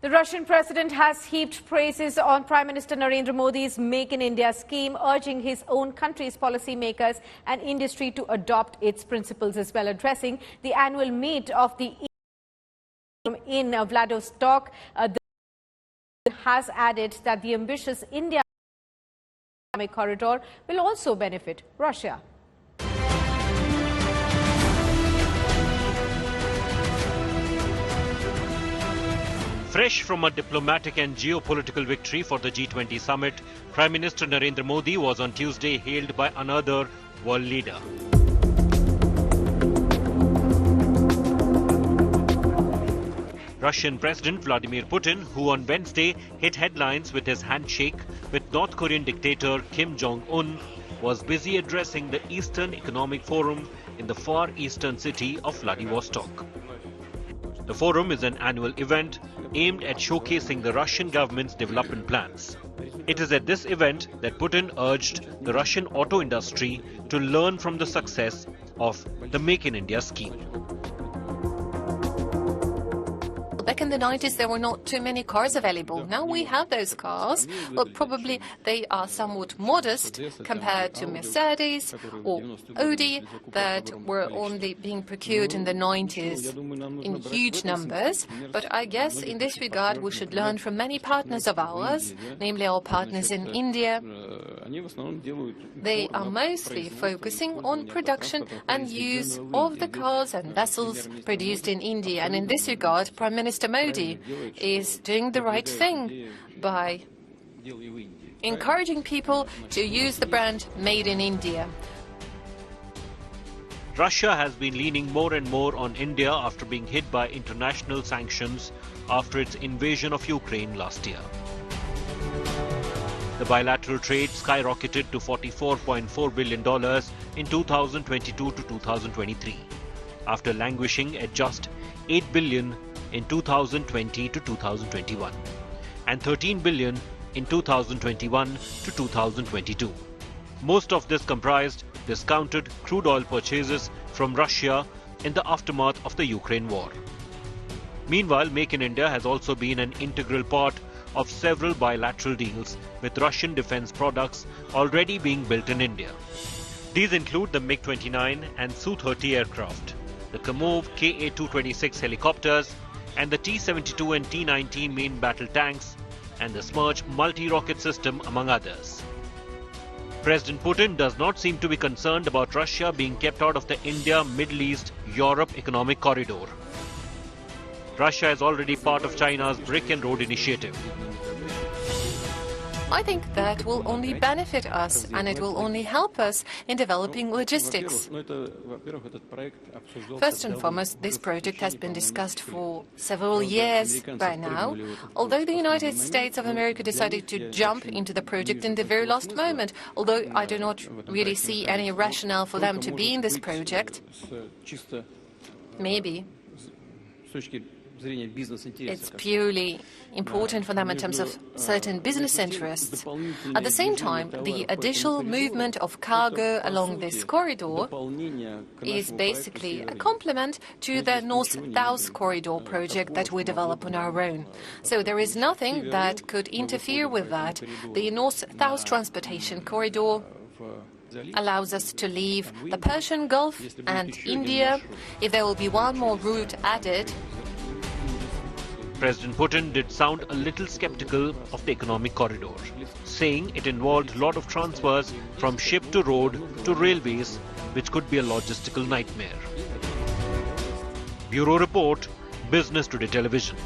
The Russian president has heaped praises on Prime Minister Narendra Modi's Make in India scheme, urging his own country's policymakers and industry to adopt its principles as well. Addressing the annual meet of the in Vladivostok, the has added that the ambitious India economic corridor will also benefit Russia. Fresh from a diplomatic and geopolitical victory for the G20 summit, Prime Minister Narendra Modi was on Tuesday hailed by another world leader. Russian President Vladimir Putin, who on Wednesday hit headlines with his handshake with North Korean dictator Kim Jong-un, was busy addressing the Eastern Economic Forum in the far eastern city of Vladivostok. The forum is an annual event aimed at showcasing the Russian government's development plans. It is at this event that Putin urged the Russian auto industry to learn from the success of the Make in India scheme. Back in the 90s, there were not too many cars available. Now we have those cars, but probably they are somewhat modest compared to Mercedes or Audi that were only being procured in the 90s in huge numbers. But I guess in this regard, we should learn from many partners of ours, namely our partners in India. They are mostly focusing on production and use of the cars and vessels produced in India. And in this regard, Prime Minister Modi is doing the right thing by encouraging people to use the brand Made in India. Russia has been leaning more and more on India after being hit by international sanctions after its invasion of Ukraine last year. The bilateral trade skyrocketed to $44.4 billion in 2022 to 2023, after languishing at just $8 billion in 2020 to 2021 and $13 billion in 2021 to 2022. Most of this comprised discounted crude oil purchases from Russia in the aftermath of the Ukraine war. Meanwhile, Make in India has also been an integral part of several bilateral deals with Russian defense products already being built in India. These include the MiG-29 and Su-30 aircraft, the Kamov Ka-226 helicopters, and the T-72 and T-19 main battle tanks, and the Smerch multi-rocket system, among others. President Putin does not seem to be concerned about Russia being kept out of the India, Middle East, Europe economic corridor. Russia is already part of China's Brick and Road initiative. I think that will only benefit us, and it will only help us in developing logistics. First and foremost, this project has been discussed for several years by now, although the United States of America decided to jump into the project in the very last moment, although I do not really see any rationale for them to be in this project. Maybe it's purely important for them in terms of certain business interests. At the same time, the additional movement of cargo along this corridor is basically a complement to the North-South corridor project that we develop on our own. So there is nothing that could interfere with that. The North-South transportation corridor allows us to leave the Persian Gulf and India. If there will be one more route added, President Putin did sound a little skeptical of the economic corridor, saying it involved a lot of transfers from ship to road to railways, which could be a logistical nightmare. Bureau Report, Business Today Television.